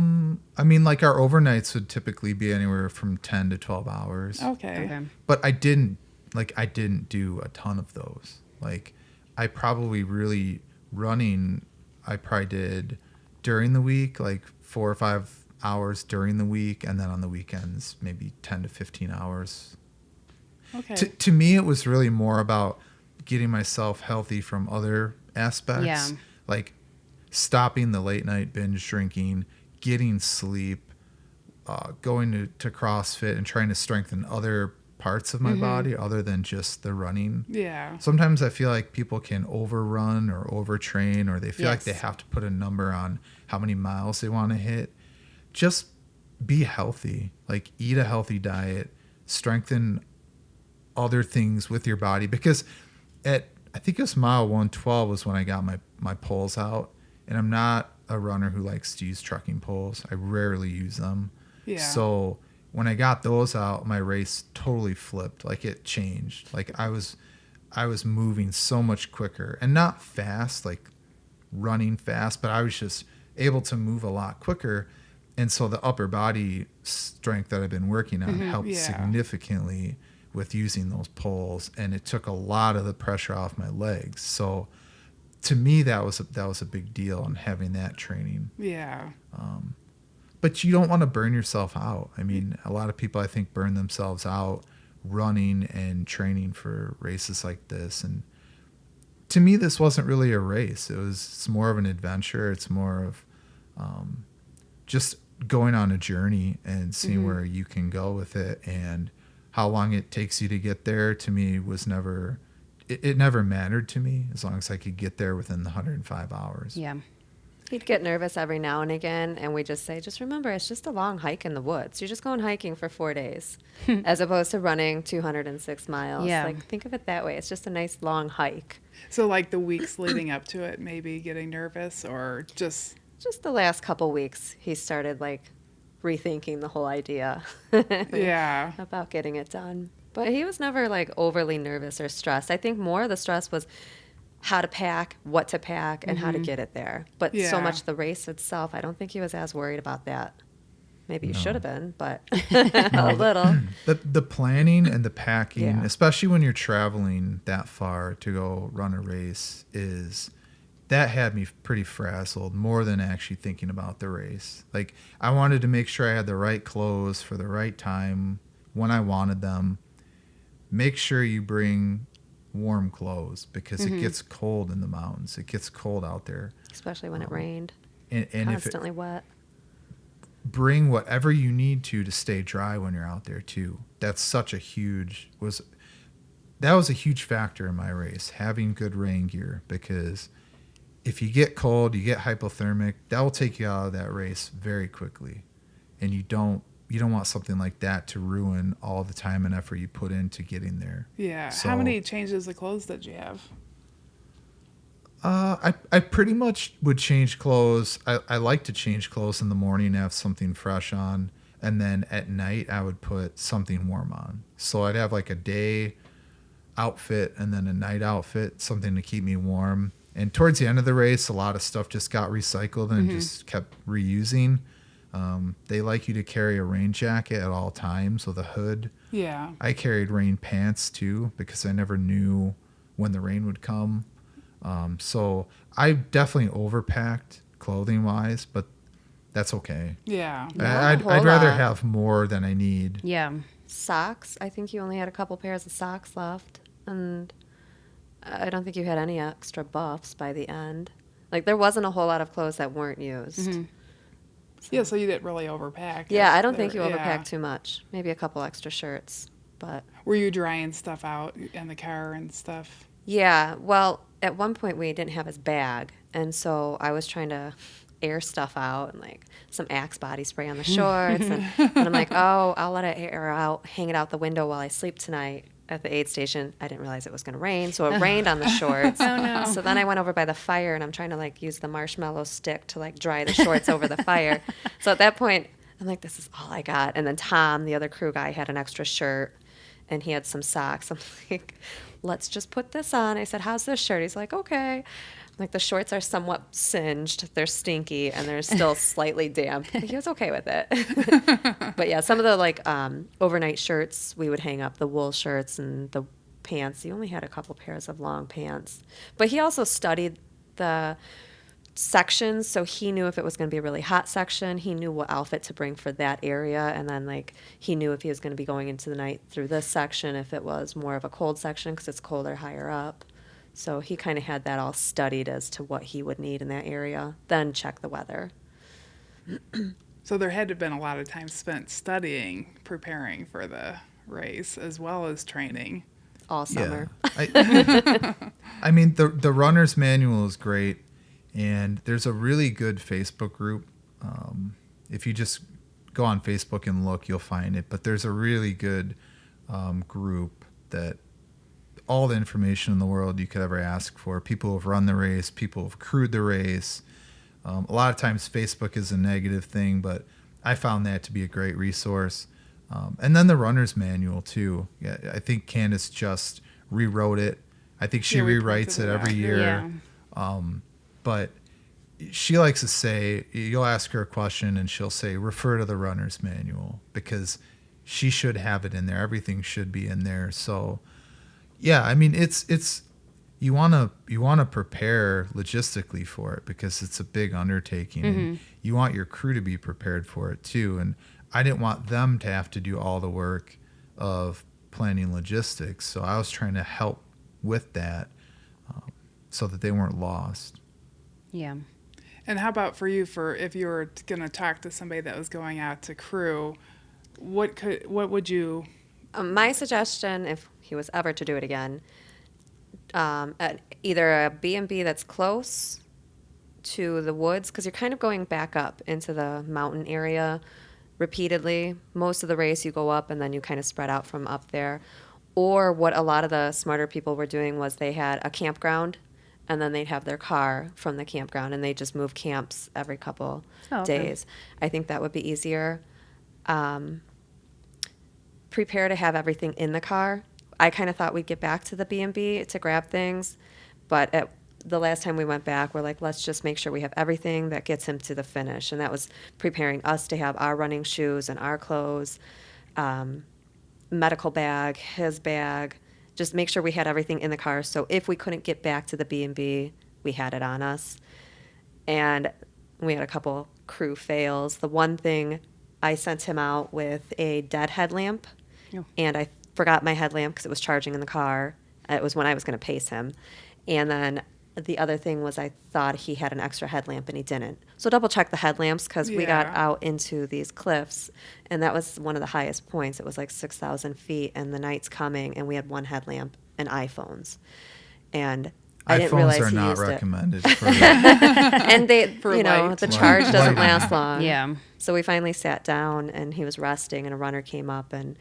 mean, like our overnights would typically be anywhere from 10 to 12 hours. Okay. Okay. But I didn't do a ton of those. Like I probably really running, I probably did during the week, like 4 or 5 hours during the week. And then on the weekends, maybe 10 to 15 hours. Okay. To me, it was really more about getting myself healthy from other aspects. Yeah. Like stopping the late night binge drinking, getting sleep, going to CrossFit and trying to strengthen other parts of my body other than just the running. Yeah. Sometimes I feel like people can overrun or overtrain, or they feel like they Yes. have to put a number on how many miles they want to hit. Just be healthy. Like eat a healthy diet, strengthen other things with your body. Because I think it was mile 112 was when I got my poles out. And I'm not a runner who likes to use trekking poles. I rarely use them. Yeah. So when I got those out, my race totally flipped. Like it changed. Like I was moving so much quicker, and not fast, like running fast, but I was just able to move a lot quicker. And so the upper body strength that I've been working on helped Yeah. significantly with using those poles, and it took a lot of the pressure off my legs. So to me, that was a big deal on having that training. Yeah. But you don't want to burn yourself out. I mean, a lot of people I think burn themselves out running and training for races like this. And to me, this wasn't really a race. It's more of an adventure. It's more of just going on a journey and seeing where you can go with it. And how long it takes you to get there, to me, was never... It never mattered to me as long as I could get there within the 105 hours. Yeah. He'd get nervous every now and again, and we just say, just remember, it's just a long hike in the woods. You're just going hiking for 4 days, as opposed to running 206 miles. Yeah. Like, think of it that way. It's just a nice long hike. So like the weeks leading up to it, maybe getting nervous or just Just the last couple weeks, he started, like, rethinking the whole idea yeah. about getting it done. But he was never, like, overly nervous or stressed. I think more of the stress was how to pack, what to pack, and how to get it there. But Yeah. so much the race itself, I don't think he was as worried about that. Maybe you No. should have been, but a little. The planning and the packing, Yeah. especially when you're traveling that far to go run a race, that had me pretty frazzled more than actually thinking about the race. Like I wanted to make sure I had the right clothes for the right time when I wanted them. Make sure you bring warm clothes because it gets cold in the mountains. It gets cold out there. Especially when it rained. And if Constantly wet. bring whatever you need to stay dry when you're out there too. That was a huge factor in my race, having good rain gear, because if you get cold, you get hypothermic, that will take you out of that race very quickly. And you don't want something like that to ruin all the time and effort you put into getting there. Yeah. So- How many changes of clothes did you have? I pretty much would change clothes. I like to change clothes in the morning, have something fresh on, and then at night I would put something warm on. So I'd have like a day outfit and then a night outfit, something to keep me warm. And towards the end of the race, a lot of stuff just got recycled and just kept reusing. They like you to carry a rain jacket at all times with a hood. Yeah. I carried rain pants too because I never knew when the rain would come. So I definitely overpacked clothing wise, but that's okay. Yeah. Not a I'd whole rather lot. have more than I need. Yeah. Socks. I think you only had a couple pairs of socks left. And I don't think you had any extra buffs by the end. Like, there wasn't a whole lot of clothes that weren't used. Yeah, so you didn't really overpack. Yeah, If I don't think you there- overpacked too much. Maybe a couple extra shirts. But Were you drying stuff out in the car and stuff? yeah, well, at one point we didn't have his bag. And so I was trying to air stuff out and like some Axe body spray on the shorts. And I'm like, oh, I'll let it air out, hang it out the window while I sleep tonight. at the aid station. I didn't realize it was going to rain, so it rained on the shorts. Oh, no. So then I went over by the fire, and I'm trying to like use the marshmallow stick to like dry the shorts over the fire. So at that point, I'm like, this is all I got. And then Tom, the other crew guy, had an extra shirt, and he had some socks. I'm like, let's just put this on. I said, how's this shirt? He's like, okay. Like, the shorts are somewhat singed, they're stinky, and they're still slightly damp. He was okay with it. But yeah, some of the like overnight shirts we would hang up, the wool shirts and the pants. He only had a couple pairs of long pants. But he also studied the sections, so he knew if it was going to be a really hot section, he knew what outfit to bring for that area, and then like he knew if he was going to be going into the night through this section, if it was more of a cold section because it's colder higher up. So he kind of had that all studied as to what he would need in that area, then check the weather. So there had to have been a lot of time spent studying, preparing for the race, as well as training. All summer. I mean, the runner's manual is great, and there's a really good Facebook group. If you just go on Facebook and look, you'll find it. But there's a really good group that all the information in the world you could ever ask for. People who have run the race, people who have crewed the race. A lot of times Facebook is a negative thing, but I found that to be a great resource. And then the runner's manual too. Yeah, I think Candace just rewrote it. I think she we rewrites printed it it every out. year. Yeah. But she likes to say, you'll ask her a question and she'll say, refer to the runner's manual, because she should have it in there. Everything should be in there. So yeah, I mean, it's you want to prepare logistically for it, because it's a big undertaking, and you want your crew to be prepared for it too. And I didn't want them to have to do all the work of planning logistics, so I was trying to help with that, so that they weren't lost. Yeah. And how about for you, for if you were going to talk to somebody that was going out to crew, what would you? My suggestion, if he was ever to do it again, at either a B&B that's close to the woods, because you're kind of going back up into the mountain area repeatedly. Most of the race you go up and then you kind of spread out from up there. Or what a lot of the smarter people were doing was they had a campground, and then they'd have their car from the campground, and they just move camps every couple days. I think that would be easier. Prepare to have everything in the car. I kind of thought we'd get back to the B&B to grab things, but at the last time we went back, we're like, let's just make sure we have everything that gets him to the finish. And that was preparing us to have our running shoes and our clothes, medical bag, his bag, just make sure we had everything in the car. So if we couldn't get back to the B&B, we had it on us. And we had a couple crew fails. The one thing, I sent him out with a dead headlamp, and I forgot my headlamp because it was charging in the car. It was when I was going to pace him. And then the other thing was I thought he had an extra headlamp, and he didn't. So double check the headlamps, because we got out into these cliffs, and that was one of the highest points. It was like 6,000 feet, and the night's coming, and we had one headlamp and iPhones. And I didn't realize iPhones are he not used recommended it. for And they, For you know, light. the charge doesn't last long. Yeah. So we finally sat down, and he was resting, and a runner came up and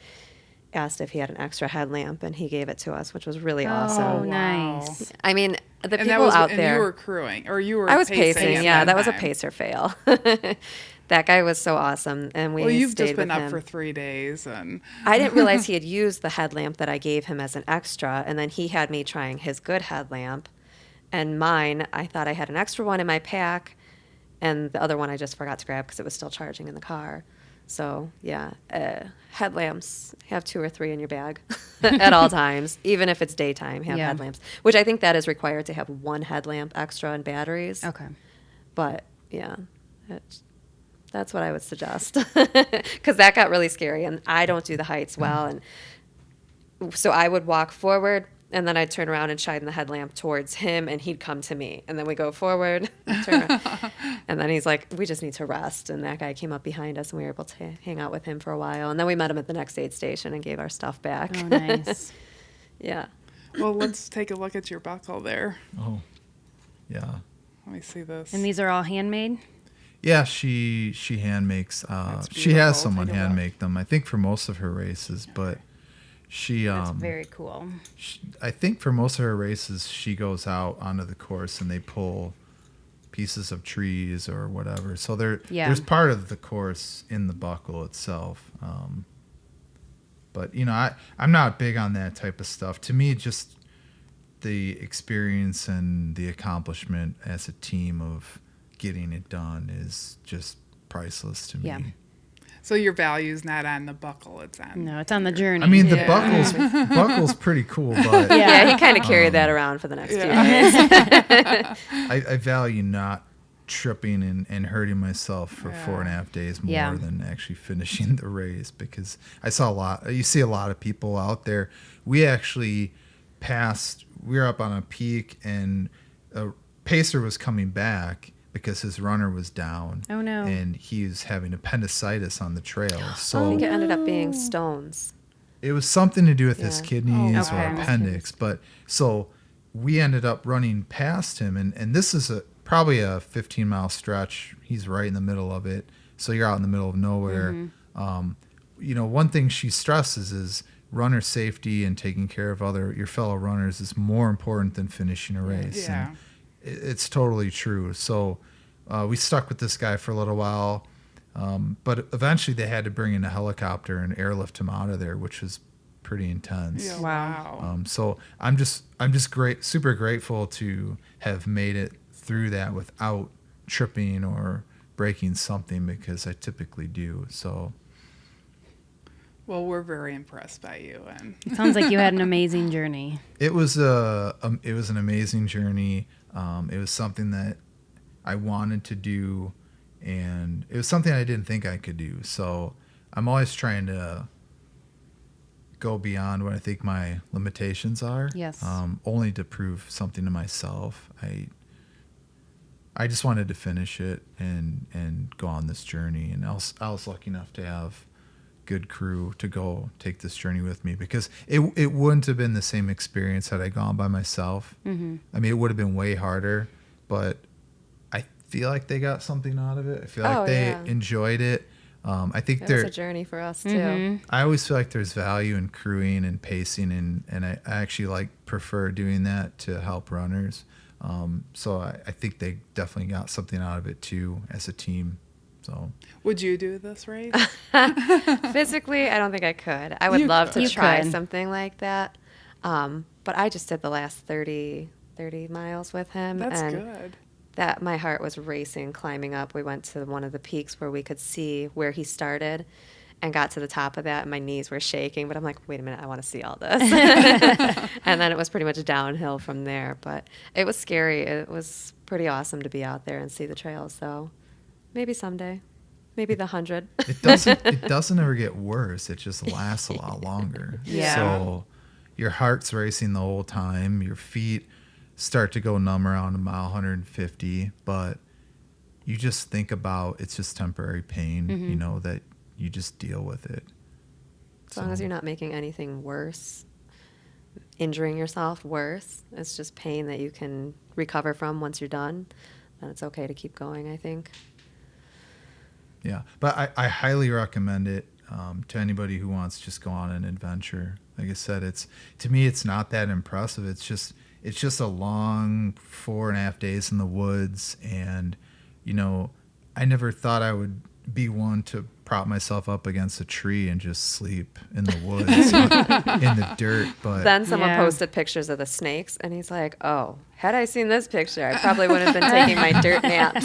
asked if he had an extra headlamp, and he gave it to us, which was really Oh, awesome. nice. I mean, the And people out and there. you were crewing, or you were. I was pacing pacing. at Yeah, that was a time. pacer fail. That guy was so awesome, and we Well, you've stayed just been with up him. for 3 days, and I didn't realize he had used the headlamp that I gave him as an extra, and then he had me trying his good headlamp, and mine, I thought I had an extra one in my pack, and the other one I just forgot to grab because it was still charging in the car. So yeah, headlamps, have 2 or 3 in your bag at all times, even if it's daytime. Have headlamps, which I think that is required to have one headlamp extra and batteries. Okay. But yeah, that's what I would suggest, because that got really scary, and I don't do the heights well, and so I would walk forward, and then I'd turn around and shine the headlamp towards him, and he'd come to me, and then we go forward, turn around, and then he's like, we just need to rest, and that guy came up behind us, and we were able to hang out with him for a while, and then we met him at the next aid station and gave our stuff back. Oh, nice. Yeah. well, let's take a look at your buckle there. Oh, yeah. Let me see this. And these are all handmade? Yeah, she hand makes. That's She has beautiful. someone Take a hand look. make them. I think for most of her races, but She That's very cool. I think for most of her races, she goes out onto the course and they pull pieces of trees or whatever. So there's part of the course in the buckle itself. But I'm not big on that type of stuff. To me, just the experience and the accomplishment as a team of getting it done is just priceless to me. Yeah. So your value's not on the buckle; it's on. No, it's on the journey. I mean, the buckle's pretty cool, but Yeah, he kind of carried that around for the next few days. I value not tripping and hurting myself for 4.5 days more than actually finishing the race, because you see a lot of people out there. We actually we were up on a peak and a pacer was coming back because his runner was down. Oh, no. And he was having appendicitis on the trail. I So think it ended up being stones. it was something to do with his kidneys Oh, or okay. appendix. But so we ended up running past him, and this is probably a 15-mile stretch. He's right in the middle of it. So you're out in the middle of nowhere. One thing she stresses is runner safety and taking care of your fellow runners is more important than finishing a race. Yeah. And it's totally true. So we stuck with this guy for a little while, but eventually they had to bring in a helicopter and airlift him out of there, which was pretty intense. Yeah, Wow. wow. So I'm just super grateful to have made it through that without tripping or breaking something, because I typically do. So Well, we're very impressed by you, and Sounds like you had an amazing journey. it was an amazing journey. It was something that I wanted to do, and it was something I didn't think I could do. So I'm always trying to go beyond what I think my limitations are. Yes. Only to prove something to myself. I just wanted to finish it and go on this journey. And I was lucky enough to have good crew to go take this journey with me, because it wouldn't have been the same experience had I gone by myself. Mm-hmm. I mean, it would have been way harder, but I feel like they got something out of it. I feel like they enjoyed it. I think It was a journey for us, too. Mm-hmm. I always feel like there's value in crewing and pacing, and I actually prefer doing that to help runners. So I think they definitely got something out of it too as a team. So would you do this race? Physically, I don't think I could. I would You love to could. try You could. something like that. But I just did the last 30 miles with him. That's and good. that my heart was racing climbing up. We went to one of the peaks where we could see where he started and got to the top of that, and my knees were shaking. But I'm like, wait a minute, I want to see all this. And then it was pretty much downhill from there. But it was scary. It was pretty awesome to be out there and see the trails. So maybe someday. Maybe the 100. it doesn't ever get worse. It just lasts a lot longer. Yeah. So your heart's racing the whole time. Your feet start to go numb around a mile 150, but you just think about it's just temporary pain, that you just deal with it. As long as you're not making anything worse, injuring yourself worse, it's just pain that you can recover from once you're done, then it's okay to keep going, I think. Yeah, but I highly recommend it to anybody who wants to just go on an adventure. Like I said, to me it's not that impressive. It's just a long 4.5 days in the woods, and I never thought I would be one to prop myself up against a tree and just sleep in the woods in the dirt. But Then someone Yeah. posted pictures of the snakes, and he's like, oh, had I seen this picture, I probably would have been taking my dirt naps.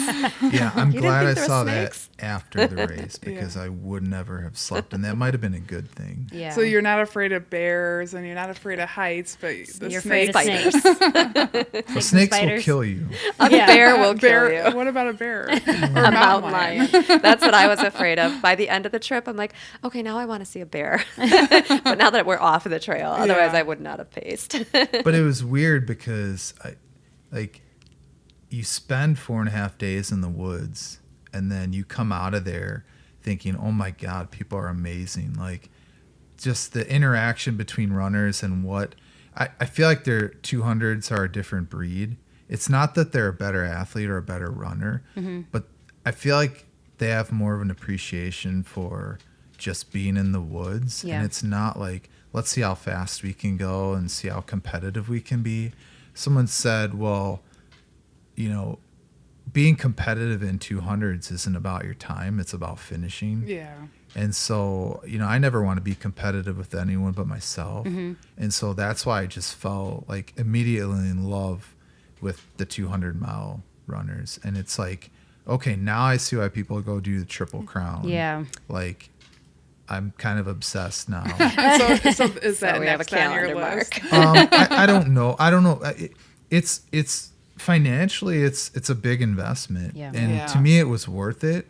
yeah, I'm You didn't glad I think there was saw snakes? that after the race, because I would never have slept, and that might have been a good thing. Yeah. So you're not afraid of bears and you're not afraid of heights, but the You're afraid snakes. of snakes. The snakes will spiders. kill you. A Yeah. bear will kill Bear, you. what about a bear? Or A mountain lion. That's what I was afraid of. By the end of the trip, I'm like, okay, now I want to see a bear. But now that we're off of the trail, otherwise Yeah. I would not have paced. But it was weird because you spend 4.5 days in the woods, and then you come out of there thinking, oh my God, people are amazing. Like, just the interaction between runners and what I feel like their 200s are a different breed. It's not that they're a better athlete or a better runner, but I feel like they have more of an appreciation for just being in the woods. Yeah. And it's not like, let's see how fast we can go and see how competitive we can be. Someone said, well, you know, being competitive in 200s isn't about your time. It's about finishing. Yeah. And so, you know, I never want to be competitive with anyone but myself. And so that's why I just fell like immediately in love with the 200-mile runners. And it's like, okay, now I see why people go do the Triple Crown. Yeah. Like, I'm kind of obsessed now. So is that we have a next on your calendar list? mark. I don't know. It's financially, it's a big investment. Yeah. And Yeah. to me, it was worth it.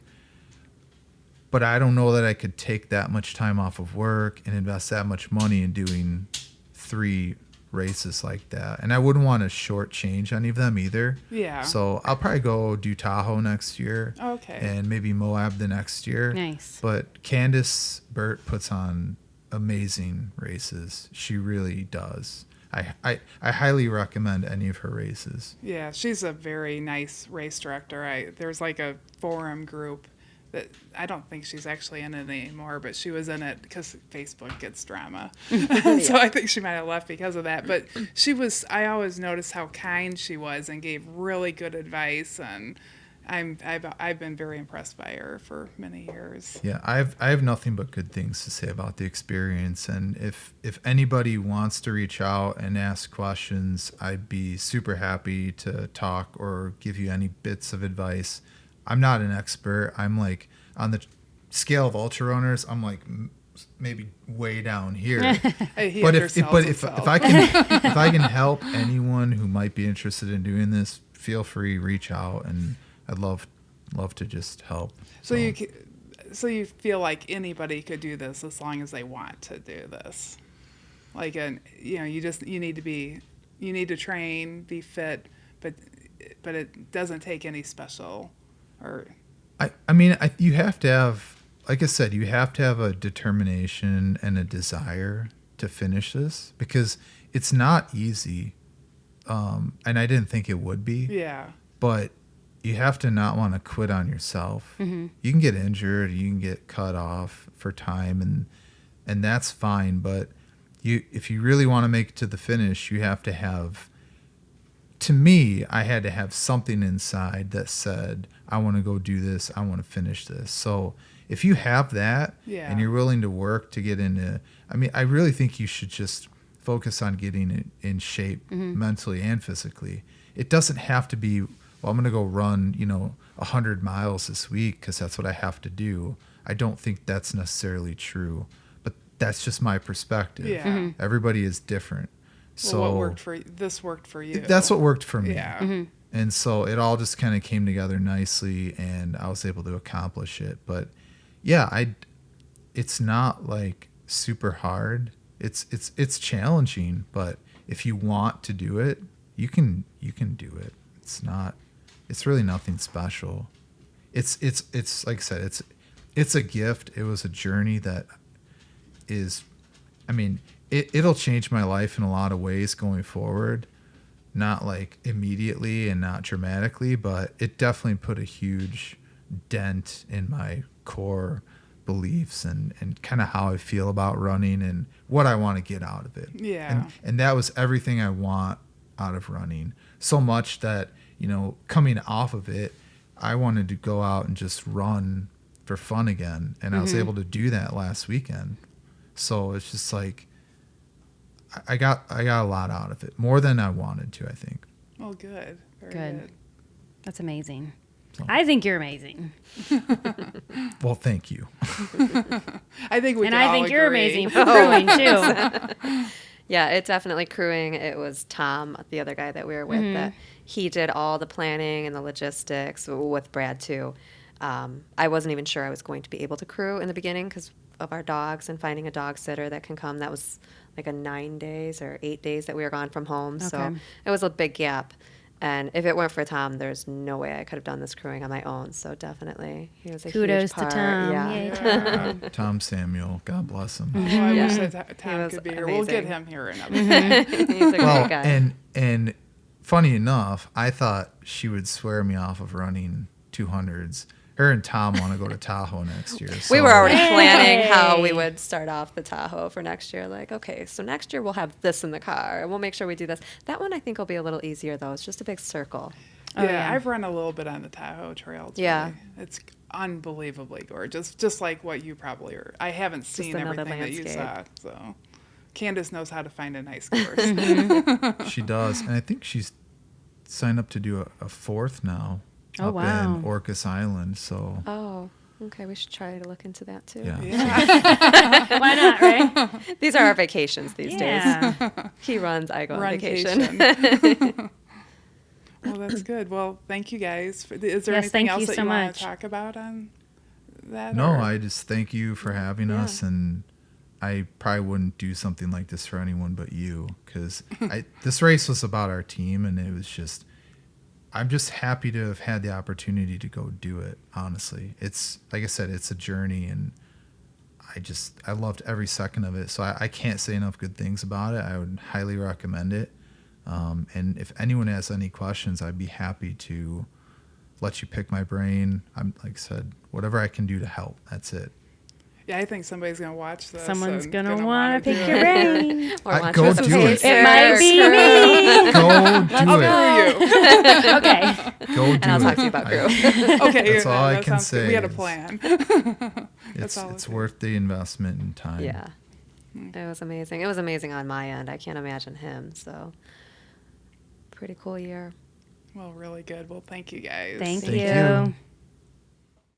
But I don't know that I could take that much time off of work and invest that much money in doing 3 races like that. And I wouldn't want to shortchange any of them either. Yeah. So I'll probably go do Tahoe next year. Okay. And maybe Moab the next year. Nice. But Candace Burt puts on amazing races. She really does. I highly recommend any of her races. Yeah, she's a very nice race director. There's like a forum group that I don't think she's actually in it anymore, but she was in it because Facebook gets drama. So I think she might have left because of that. But I always noticed how kind she was and gave really good advice, and I've been very impressed by her for many years. Yeah, I have nothing but good things to say about the experience. And if anybody wants to reach out and ask questions, I'd be super happy to talk or give you any bits of advice. I'm not an expert. I'm like on the scale of ultra runners, I'm like maybe way down here. He But if undersells if himself. I can help anyone who might be interested in doing this, feel free, reach out, and I'd love to just help. So you feel like anybody could do this as long as they want to do this. Like, you need to train, be fit, but it doesn't take any special or. I mean, you have to have, like I said, you have to have a determination and a desire to finish this because it's not easy. And I didn't think it would be. Yeah. But you have to not want to quit on yourself. You can get injured, you can get cut off for time, and that's fine. But if you really want to make it to the finish, you have to have. To me, I had to have something inside that said, I want to go do this. I want to finish this. So if you have that and you're willing to work to get into, I mean, I really think you should just focus on getting it in shape mentally and physically. It doesn't have to be, well, I'm going to go run, 100 miles this week because that's what I have to do. I don't think that's necessarily true, but that's just my perspective. Yeah. Everybody is different. So Well, this worked for you. that's what worked for me. Yeah. And so it all just kind of came together nicely and I was able to accomplish it. But yeah, it's not like super hard. It's challenging, but if you want to do it, you can do it. It's really nothing special. It's like I said, it's a gift. It was a journey that is, I mean, it'll change my life in a lot of ways going forward. Not like immediately and not dramatically, but it definitely put a huge dent in my core beliefs and kind of how I feel about running and what I want to get out of it. Yeah. And that was everything I want out of running. So much that, coming off of it, I wanted to go out and just run for fun again. And I was able to do that last weekend. So it's just like, I got a lot out of it, more than I wanted to, I think. Well, good. Very Good. good. That's amazing. So. I think you're amazing. Well, thank you. I think we And can I all think you're agree. amazing for crewing too. Yeah, it definitely crewing. It was Tom, the other guy that we were with, that he did all the planning and the logistics with Brad too. I wasn't even sure I was going to be able to crew in the beginning because of our dogs and finding a dog sitter that can come. That was like a 9 days or 8 days that we were gone from home. So Okay. it was a big gap. And if it weren't for Tom, there's no way I could have done this crewing on my own. So definitely, he was a Kudos huge to part. Tom. Yeah. Yay, Tom. Tom Samuel, God bless him. Oh, I Yeah. wish that He Tom was could be here. We'll get amazing. him here another time. He's a Well, great guy. and funny enough, I thought she would swear me off of running 200s her and Tom want to go to Tahoe next year. So We were already planning Yay. how we would start off the Tahoe for next year. Like, okay, so next year we'll have this in the car, and we'll make sure we do this. That one I think will be a little easier though. It's just a big circle. Oh, yeah, yeah. I've run a little bit on the Tahoe Trail. It's Yeah. really- it's unbelievably gorgeous, just like what you probably are. I haven't seen another everything that you saw, landscape. so Candace knows how to find a nice course. she does, and I think she's signed up to do a fourth now Oh, up wow. in Orcas Island. So Oh, okay. We should try to look into that too. yeah, Yeah. Why not, right? These are our vacations these days. Yeah. He runs, I go on vacation. Runcation. Well, that's good. Well, thank you guys. Is there Yes, anything thank else you that so you want much. to talk about on that? no, or- I just thank you for having Yeah. us, and I probably wouldn't do something like this for anyone but you, because this race was about our team, and it was just, I'm just happy to have had the opportunity to go do it. Honestly, it's like I said, it's a journey, and I loved every second of it. So I can't say enough good things about it. I would highly recommend it. And if anyone has any questions, I'd be happy to let you pick my brain. I'm, like I said, whatever I can do to help. That's it. Yeah, I think somebody's gonna watch this. Someone's and gonna wanna want to do pick it. your brain. Or lunch go with some do it. pizza It might or be crew. me. Go do it. Screw Okay. Go do And I'll it. talk to you about crew. you. Okay, That's all I that can sounds good. We had a say plan. It's all it's okay. worth the investment and time. Yeah. It was amazing. It was amazing on my end. I can't imagine him. So, pretty cool year. Well, really good. Well, thank you guys. Thank Thank you. you.